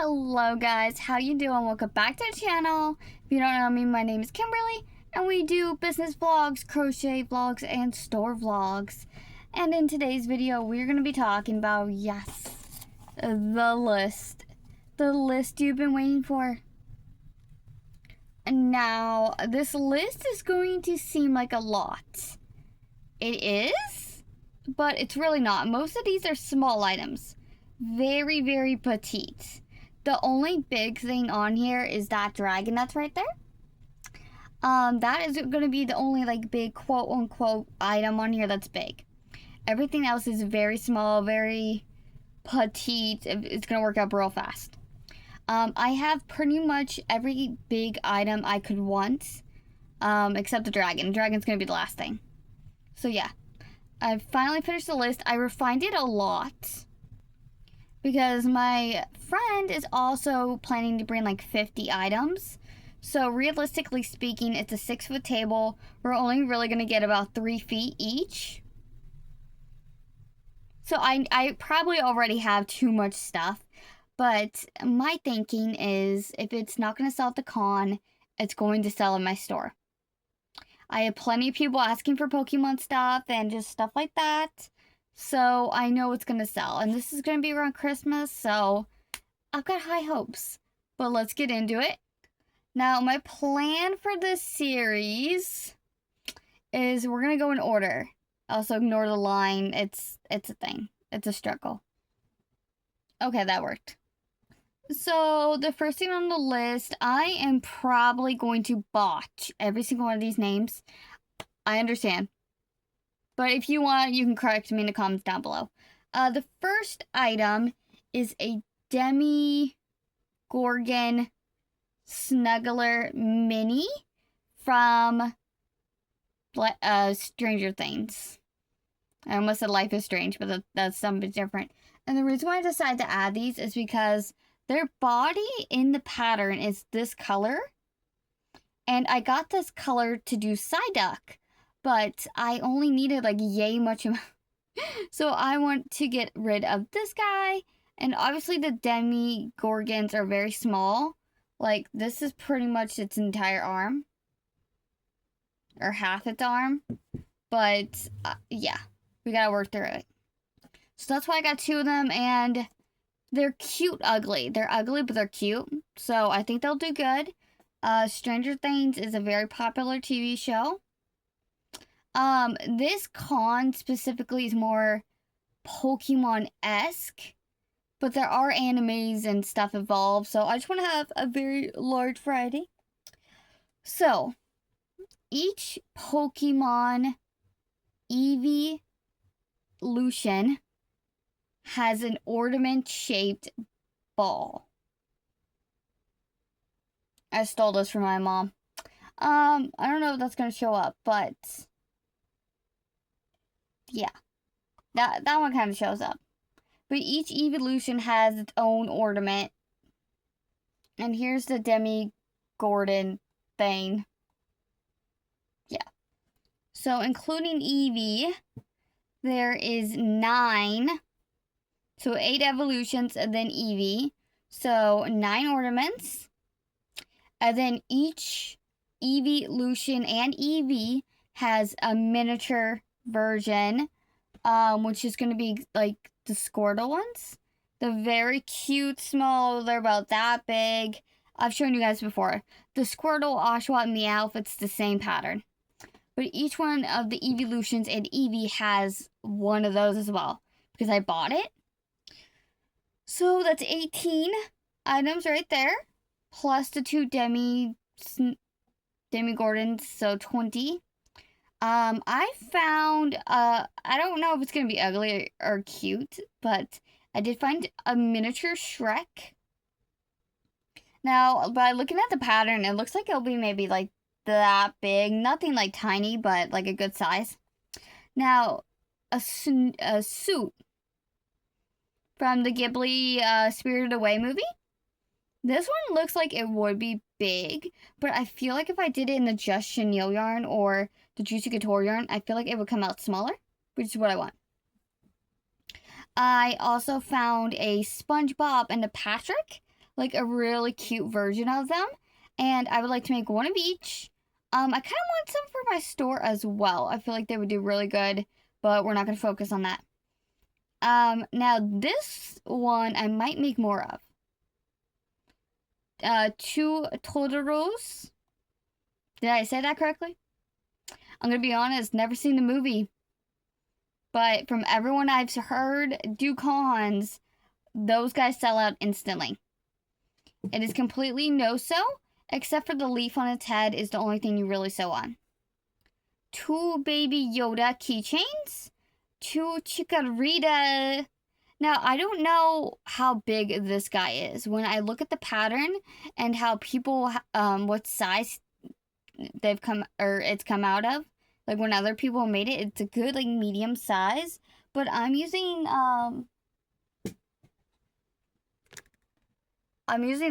Hello guys, how you doing? Welcome back to the channel. If you don't know me, my name is Kimberly and we do business vlogs, crochet vlogs, and store vlogs. And in today's video, we're going to be talking about, yes, the list. The list you've been waiting for. Now, this list is going to seem like a lot. It is, but it's really not. Most of these are small items. Very, very petite. The only big thing on here is that dragon that's right there. That is going to be the only like big quote unquote item on here that's big. Everything else is very small, very petite. It's going to work out real fast. I have pretty much every big item I could want, except the dragon. The dragon's going to be the last thing. So yeah, I finally finished the list. I refined it a lot, because my friend is also planning to bring like 50 items. So realistically speaking, it's a 6-foot table. We're only really going to get about 3 feet each. So I probably already have too much stuff. But my thinking is, if it's not going to sell at the con, it's going to sell in my store. I have plenty of people asking for Pokemon stuff and just stuff like that. So I know it's going to sell. And this is going to be around Christmas, so I've got high hopes. But let's get into it. Now, my plan for this series is we're going to go in order. Also, ignore the line. It's a thing. It's a struggle. Okay, that worked. So, the first thing on the list, I am probably going to botch every single one of these names. I understand. But if you want, you can correct me in the comments down below. The first item is a Demogorgon Snuggler Mini from Stranger Things. I almost said Life is Strange, but that's something different. And the reason why I decided to add these is because their body in the pattern is this color. And I got this color to do Psyduck. But I only needed like yay much amount. So I want to get rid of this guy. And obviously the Demogorgons are very small. Like this is pretty much its entire arm. Or half its arm. But yeah, we gotta work through it. So that's why I got 2 of them. And they're cute ugly. They're ugly but they're cute. So I think they'll do good. Stranger Things is a very popular TV show. This con specifically is more Pokemon-esque, but there are animes and stuff involved, so I just want to have a very large variety. So, each Pokemon evolution has an ornament-shaped ball. I stole this from my mom. I don't know if that's going to show up, but yeah, that one kind of shows up. But each evolution has its own ornament. And here's the Demogorgon thing. Yeah. So including Eevee, there is 9. So 8 evolutions and then Eevee. So 9 ornaments. And then each evolution and Eevee has a miniature version, which is going to be like the Squirtle ones. The very cute, small, they're about that big. I've shown you guys before. The Squirtle, Oshawott, and Meowth, it's the same pattern. But each one of the evolutions and Eevee has one of those as well, because I bought it. So that's 18 items right there, plus the 2 Demogorgons, so 20. I found, I don't know if it's going to be ugly or cute, but I did find a miniature Shrek. Now, by looking at the pattern, it looks like it'll be maybe like that big. Nothing like tiny, but like a good size. Now, a suit from the Ghibli Spirited Away movie. This one looks like it would be big, but I feel like if I did it in the Just Chenille yarn or the Juicy Couture yarn, I feel like it would come out smaller, which is what I want. I also found a SpongeBob and a Patrick like a really cute version of them. And I would like to make one of each. I kind of want some for my store as well. I feel like they would do really good, but we're not going to focus on that. Now this one I might make more of. 2 Totoros. Did I say that correctly? I'm going to be honest, never seen the movie. But from everyone I've heard do cons, those guys sell out instantly. It is completely no-sew, except for the leaf on its head is the only thing you really sew on. 2 Baby Yoda keychains. 2 Chikorita. Now, I don't know how big this guy is. When I look at the pattern and how people, what size they've come, or it's come out of, like when other people made it, it's a good, like, medium size. But I'm using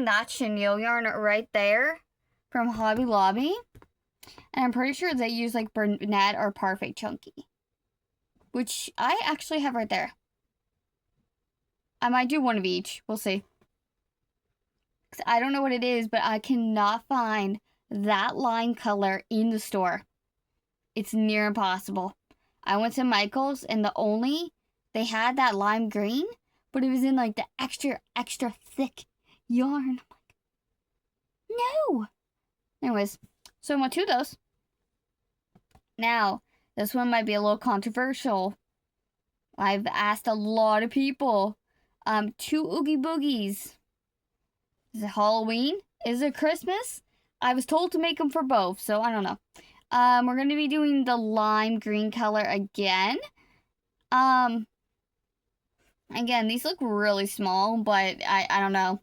that chenille yarn right there from Hobby Lobby. And I'm pretty sure they use, like, Bernat or Parfait Chunky, which I actually have right there. I might do one of each. We'll see. I don't know what it is, but I cannot find that lime color in the store. It's near impossible. I went to Michael's and they had that lime green, but it was in like the extra thick yarn. I'm like, no. Anyways, so I want 2 of those. Now, this one might be a little controversial. I've asked a lot of people. 2 Oogie Boogies. Is it Halloween? Is it Christmas? I was told to make them for both, so I don't know. We're going to be doing the lime green color again. Again, these look really small, but I don't know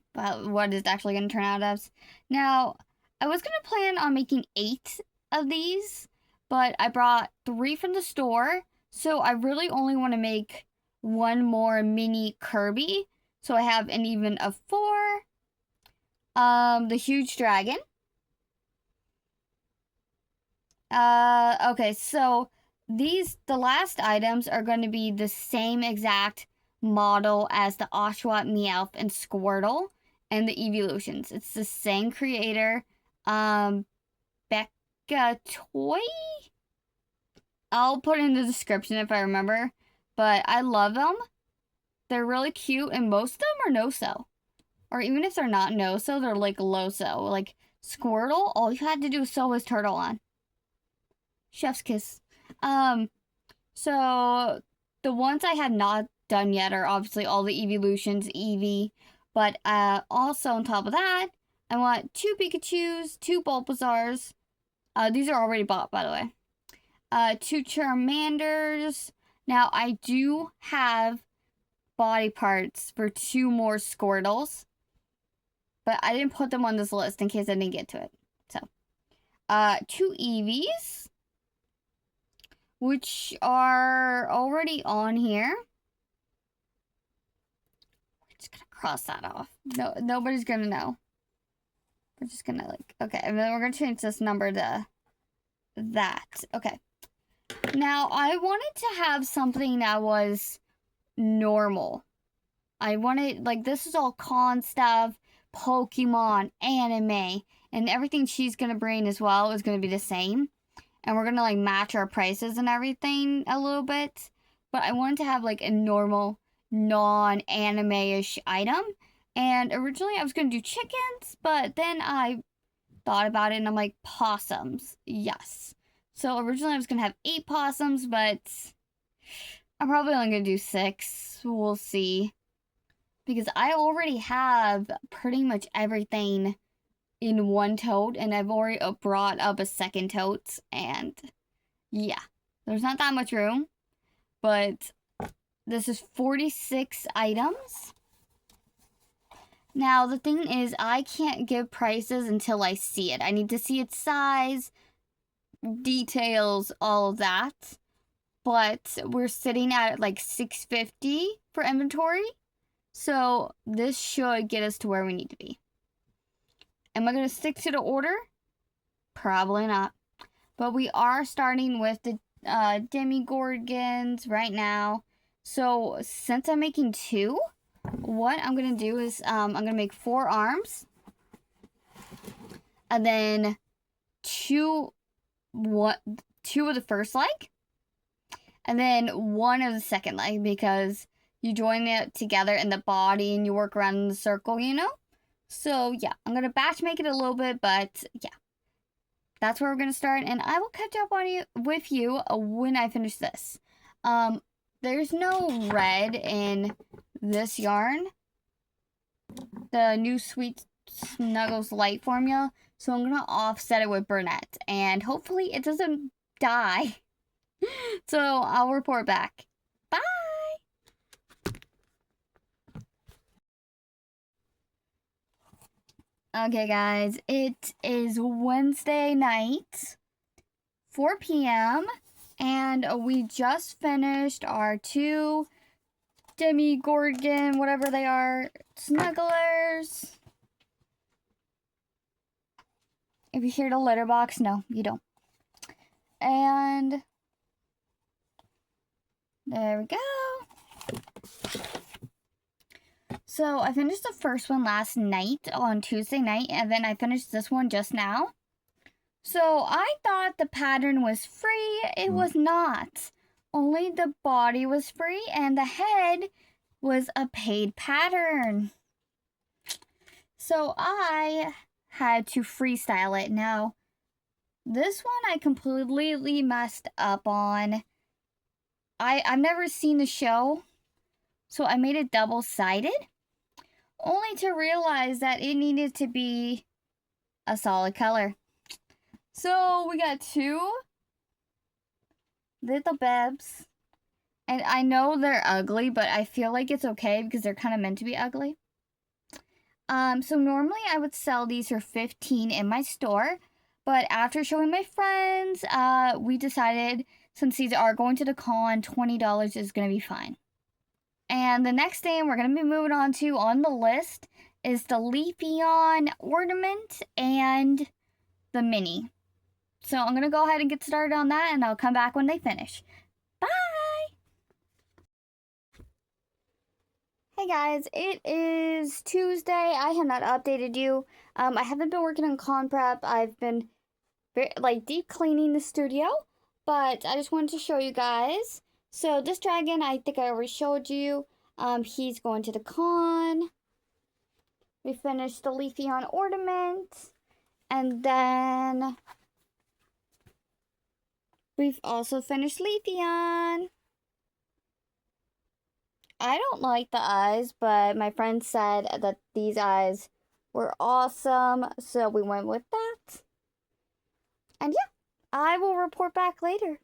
what it's actually going to turn out as. Now, I was going to plan on making 8 of these, but I brought 3 from the store, so I really only want to make 1 more mini Kirby, so I have an even of 4. The huge dragon. Okay, so the last items are going to be the same exact model as the Oshawott, Meowth, and Squirtle, and the Evolutions. It's the same creator, Becca Toy? I'll put it in the description if I remember, but I love them. They're really cute, and most of them are no-sew. Or even if they're not no-sew, they're like low-sew. Like Squirtle, all you had to do was sew his turtle on. Chef's kiss. So the ones I have not done yet are obviously all the Evolutions, Eevee, but also on top of that, I want 2 Pikachus, 2 Bulbasaurs. These are already bought, by the way. 2 Charmanders. Now I do have body parts for 2 more Squirtles, but I didn't put them on this list in case I didn't get to it. So, 2 Eevees, which are already on here. We're just gonna cross that off. No, nobody's gonna know. We're just gonna okay, and then we're gonna change this number to that. Okay. Now, I wanted to have something that was normal. I wanted, this is all con stuff, Pokemon, anime, and everything she's gonna bring as well is gonna be the same. And we're gonna, match our prices and everything a little bit. But I wanted to have, a normal, non-anime-ish item. And originally I was gonna do chickens, but then I thought about it and I'm like, possums. Yes. So originally I was gonna have 8 possums, but I'm probably only gonna do 6. We'll see. Because I already have pretty much everything in one tote, and I've already brought up a second tote, and yeah, there's not that much room, but this is 46 items. Now, the thing is, I can't give prices until I see it. I need to see its size, details, all of that. But we're sitting at $650 for inventory. So this should get us to where we need to be. Am I going to stick to the order? Probably not. But we are starting with the Demigorgons right now. So since I'm making 2, what I'm going to do is I'm going to make 4 arms. And then 2 of the first leg. And then 1 of the second leg, because you join it together in the body and you work around in the circle, you know? So, yeah, I'm going to batch make it a little bit, but yeah. That's where we're going to start, and I will catch up with you when I finish this. There's no red in this yarn, the new Sweet Snuggles Light formula, so I'm going to offset it with Bernette, and hopefully it doesn't die. So I'll report back. Bye! Okay, guys, it is Wednesday night, 4 p.m., and we just finished our 2 Demogorgon, whatever they are, snugglers. If you hear the litter box, no, you don't. And there we go. So I finished the first one last night on Tuesday night, and then I finished this one just now. So I thought the pattern was free. It was not. Only the body was free and the head was a paid pattern. So I had to freestyle it. Now, this one I completely messed up on. I've never seen the show, so I made it double-sided, only to realize that it needed to be a solid color. So we got 2 little bebs, and I know they're ugly, but I feel like it's okay because they're kind of meant to be ugly. So normally I would sell these for $15 in my store, but after showing my friends, we decided since these are going to the con, $20 is going to be fine. And the next thing we're going to be moving on to on the list is the Leafeon ornament and the mini. So I'm going to go ahead and get started on that, and I'll come back when they finish. Bye! Hey guys, it is Tuesday. I have not updated you. I haven't been working on con prep. I've been deep cleaning the studio, but I just wanted to show you guys. So this dragon, I think I already showed you. He's going to the con. We finished the Leafeon ornament. And then we've also finished Leafeon. I don't like the eyes, but my friend said that these eyes were awesome, so we went with that. And yeah, I will report back later.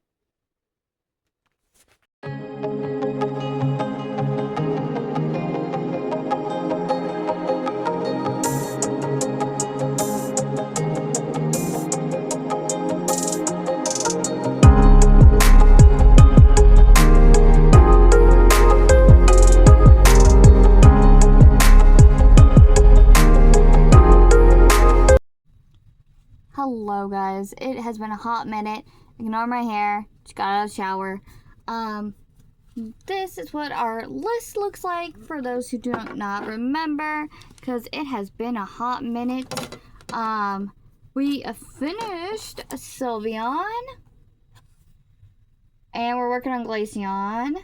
Hello guys, it has been a hot minute. Ignore my hair, just got out of the shower. This is what our list looks like for those who do not remember, because it has been a hot minute. We finished Sylveon, and we're working on Glaceon.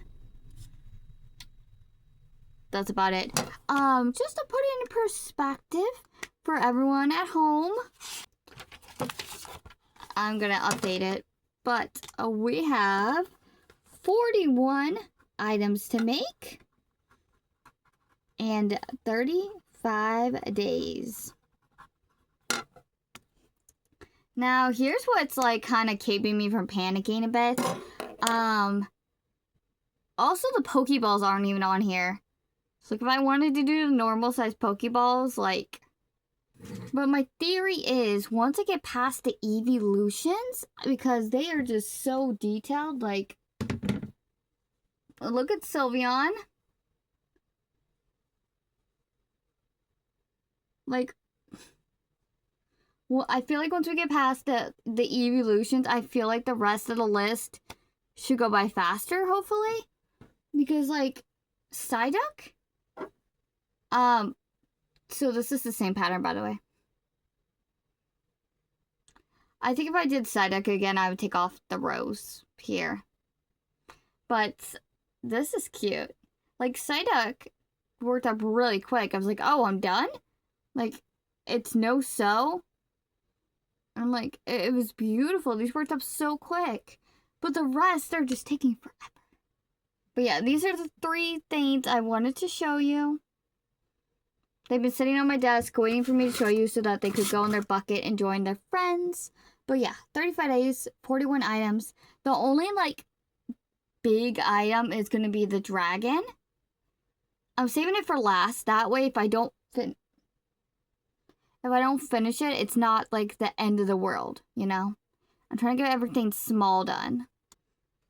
That's about it. Just to put it in perspective for everyone at home, I'm gonna update it, but we have 41 items to make and 35 days. Now, here's what's like kind of keeping me from panicking a bit. Also the Pokeballs aren't even on here. So like if I wanted to do the normal size Pokeballs, like, but my theory is once I get past the evolutions, because they are just so detailed, like, look at Sylveon. Like, well, I feel like once we get past the evolutions, I feel like the rest of the list should go by faster, hopefully. Because, like, Psyduck? So this is the same pattern, by the way. I think if I did Psyduck again, I would take off the rose here. But this is cute. Like, Psyduck worked up really quick. I was like, oh, I'm done? Like, it's no sew. I'm like, it was beautiful. These worked up so quick. But the rest are just taking forever. But yeah, these are the 3 things I wanted to show you. They've been sitting on my desk waiting for me to show you so that they could go in their bucket and join their friends. But yeah, 35 days, 41 items. The only, like, big item is going to be the dragon. I'm saving it for last. That way, if I don't finish it, it's not, like, the end of the world, you know? I'm trying to get everything small done.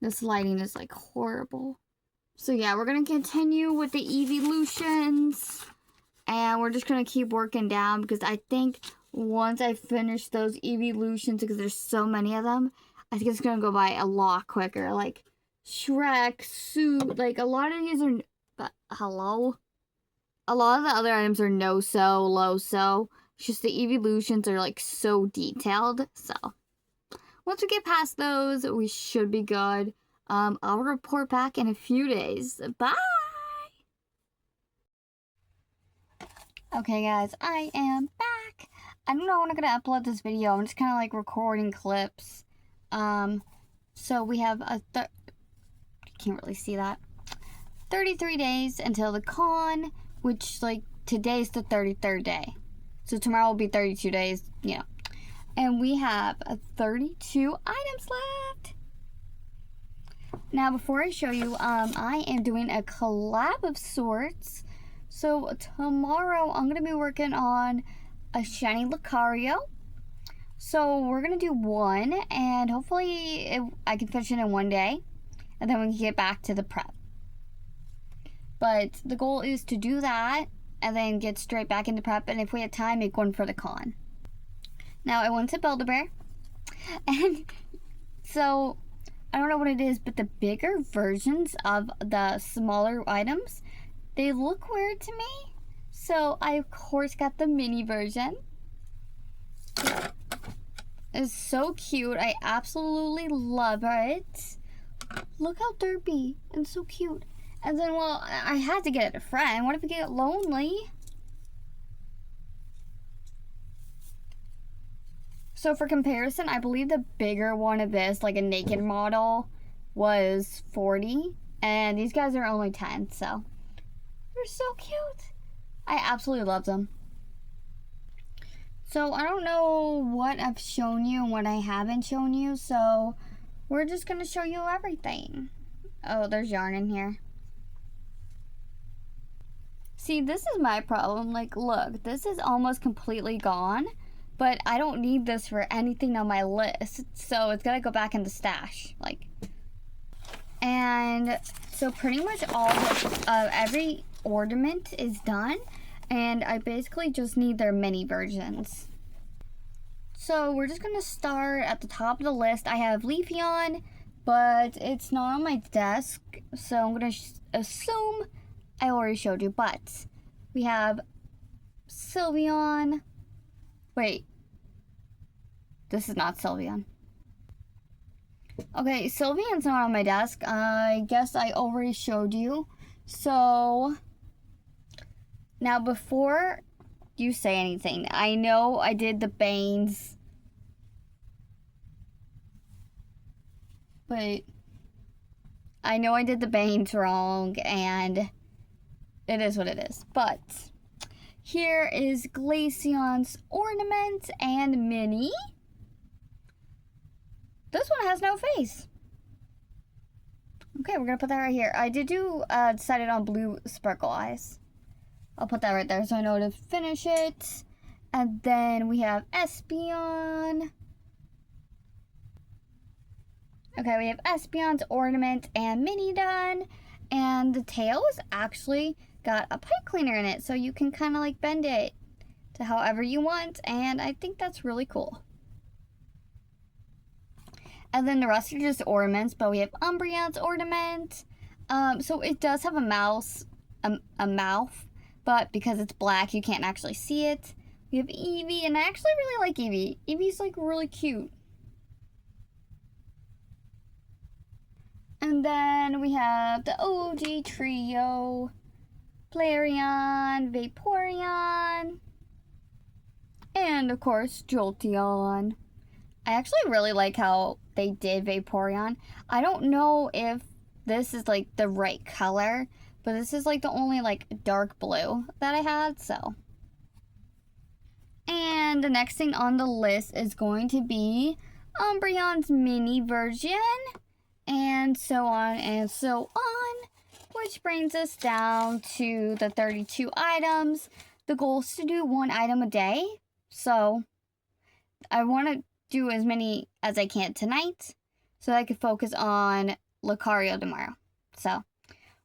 This lighting is, like, horrible. So yeah, we're going to continue with the evolutions. And we're just going to keep working down because I think once I finish those evolutions, because there's so many of them, I think it's going to go by a lot quicker. Like Shrek, Suit, like a lot of these are, hello? A lot of the other items are no sew, low sew. It's just the evolutions are like so detailed. So once we get past those, we should be good. I'll report back in a few days. Bye! Okay guys, I am back. I don't know when I'm gonna upload this video. I'm just kind of like recording clips. So we have can't really see that. 33 days until the con, which like today's the 33rd day. So tomorrow will be 32 days, you know. And we have 32 items left. Now before I show you, I am doing a collab of sorts. So tomorrow I'm going to be working on a shiny Lucario. So we're going to do one and hopefully I can finish it in one day. And then we can get back to the prep. But the goal is to do that and then get straight back into prep. And if we have time, make one for the con. Now I went to Build-A-Bear. And so I don't know what it is, but the bigger versions of the smaller items, they look weird to me. So I, of course, got the mini version. It's so cute. I absolutely love it. Look how derpy and so cute. And then, well, I had to get it a friend. What if I get lonely? So for comparison, I believe the bigger one of this, like a naked model, was 40. And these guys are only 10, so they're so cute. I absolutely love them. So I don't know what I've shown you and what I haven't shown you, so we're just going to show you everything. Oh, there's yarn in here. See, this is my problem. Like, look, this is almost completely gone, but I don't need this for anything on my list, so it's going to go back in the stash. Like, and so pretty much all every ornament is done, and I basically just need their mini versions. So we're just gonna start at the top of the list. I have Leafeon, but it's not on my desk, so I'm gonna assume I already showed you. But we have Sylveon. Wait, this is not Sylveon. Okay, Sylveon's not on my desk. I guess I already showed you. So now before you say anything, I know I did the Banes, but I know I did the Banes wrong, and it is what it is. But here is Glaceon's ornament and mini. This one has no face. Okay, we're gonna put that right here. I did decided on blue sparkle eyes. I'll put that right there so I know to finish it. And then we have Espeon. Okay, we have Espeon's ornament and mini done. And the tail is actually got a pipe cleaner in it, so you can kind of like bend it to however you want. And I think that's really cool. And then the rest are just ornaments, but we have Umbreon's ornament. So it does have a mouth, but because it's black, you can't actually see it. We have Eevee, and I actually really like Eevee. Eevee's like really cute. And then we have the OG trio, Flareon, Vaporeon, and of course Jolteon. I actually really like how they did Vaporeon. I don't know if this is like the right color, but this is like the only like dark blue that I had, so. And the next thing on the list is going to be Umbreon's mini version, and so on and so on, which brings us down to the 32 items. The goal is to do 1 item a day, so I want to do as many as I can tonight so I can focus on Lucario tomorrow. So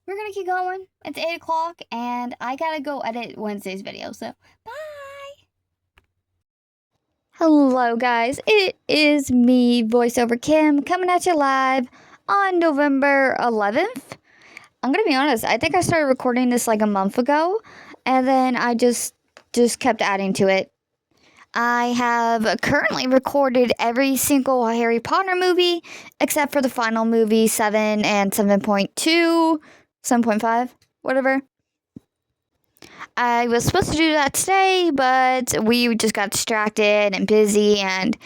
we're going to keep going. It's 8 o'clock, and I got to go edit Wednesday's video, so bye! Hello, guys. It is me, VoiceOver Kim, coming at you live on November 11th. I'm going to be honest, I think I started recording this like a month ago, and then I just kept adding to it. I have currently recorded every single Harry Potter movie, except for the final movie, 7 and 7.2, 7.5, whatever. I was supposed to do that today, but we just got distracted and busy, and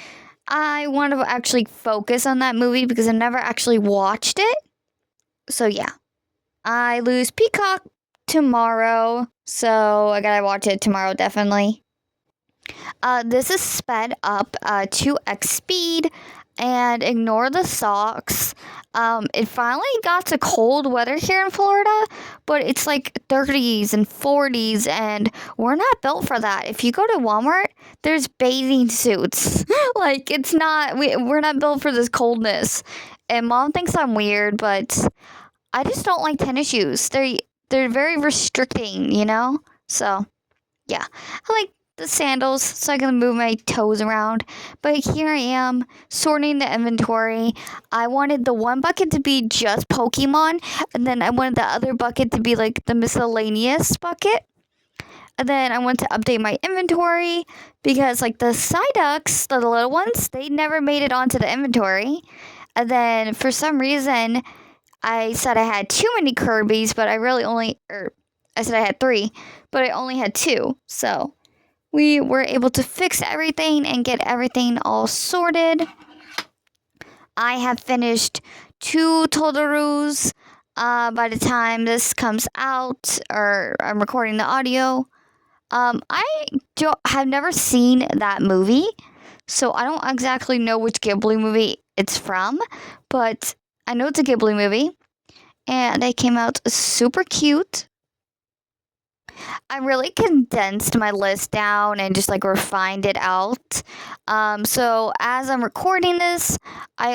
I want to actually focus on that movie because I never actually watched it. So yeah, I lose Peacock tomorrow, so I gotta watch it tomorrow definitely. This is sped up 2x speed, and ignore the socks. It finally got to cold weather here in Florida, but it's like 30s and 40s, and we're not built for that. If you go to Walmart, there's bathing suits. Like, it's not, we're not built for this coldness. And Mom thinks I'm weird, but I just don't like tennis shoes. They're very restricting, you know? So, yeah. I like the sandals so I can move my toes around, but here I am sorting the inventory. I wanted the one bucket to be just Pokemon, and then I wanted the other bucket to be like the miscellaneous bucket, and then I want to update my inventory because like the Psyducks, the little ones, they never made it onto the inventory. And then for some reason I said I had too many Kirby's, but I said I had 3, but I only had 2. So we were able to fix everything and get everything all sorted. I have finished 2 Totoro's by the time this comes out, or I'm recording the audio. I have never seen that movie, so I don't exactly know which Ghibli movie it's from, but I know it's a Ghibli movie, and they came out super cute. I really condensed my list down and just like refined it out. So as I'm recording this, I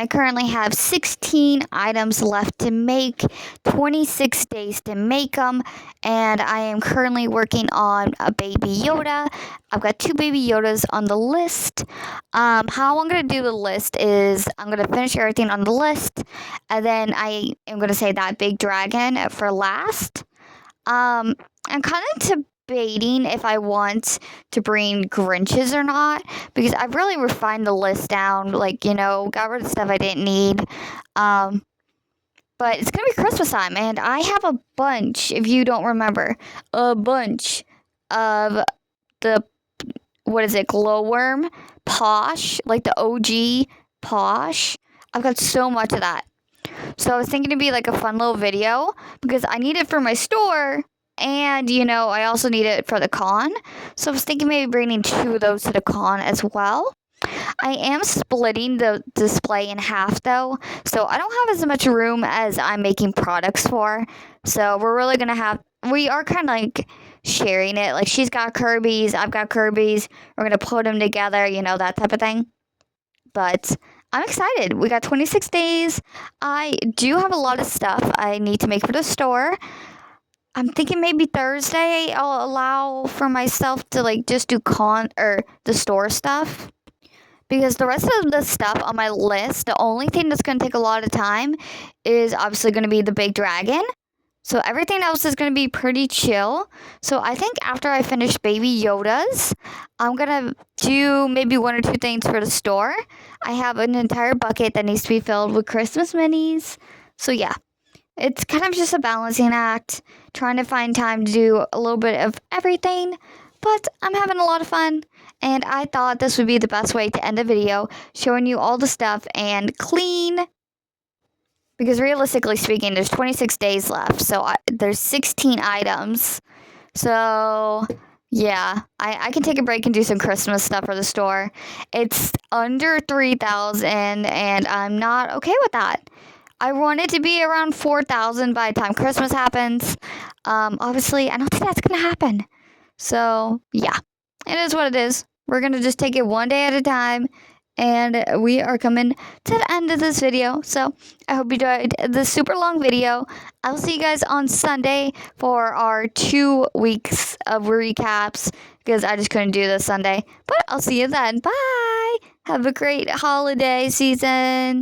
currently have 16 items left to make, 26 days to make them, and I am currently working on a Baby Yoda. I've got 2 Baby Yodas on the list. How I'm going to do the list is I'm going to finish everything on the list, and then I am going to say that big dragon for last. I'm kind of debating if I want to bring Grinches or not, because I've really refined the list down, like, you know, got rid of stuff I didn't need. But it's gonna be Christmas time, and I have a bunch, if you don't remember, a bunch of the, Glowworm Posh, like the OG Posh. I've got so much of that. So I was thinking it'd be like a fun little video because I need it for my store, and, you know, I also need it for the con. So I was thinking maybe bringing 2 of those to the con as well. I am splitting the display in half though, so I don't have as much room as I'm making products for. So we are kind of like sharing it. Like, she's got Kirby's, I've got Kirby's. We're going to put them together, you know, that type of thing. But I'm excited. We got 26 days. I do have a lot of stuff I need to make for the store. I'm thinking maybe Thursday I'll allow for myself to like just do the store stuff. Because the rest of the stuff on my list, the only thing that's going to take a lot of time is obviously going to be the big dragon. So everything else is going to be pretty chill. So I think after I finish Baby Yoda's, I'm going to do maybe 1 or 2 things for the store. I have an entire bucket that needs to be filled with Christmas minis. So yeah, it's kind of just a balancing act, trying to find time to do a little bit of everything. But I'm having a lot of fun, and I thought this would be the best way to end the video, showing you all the stuff and clean. Because realistically speaking, there's 26 days left, so there's 16 items. So, yeah, I can take a break and do some Christmas stuff for the store. It's under 3,000, and I'm not okay with that. I want it to be around 4,000 by the time Christmas happens. Obviously, I don't think that's going to happen. So, yeah, it is what it is. We're going to just take it one day at a time. And we are coming to the end of this video. So I hope you enjoyed this super long video. I'll see you guys on Sunday for our 2 weeks of recaps, because I just couldn't do this Sunday. But I'll see you then. Bye. Have a great holiday season.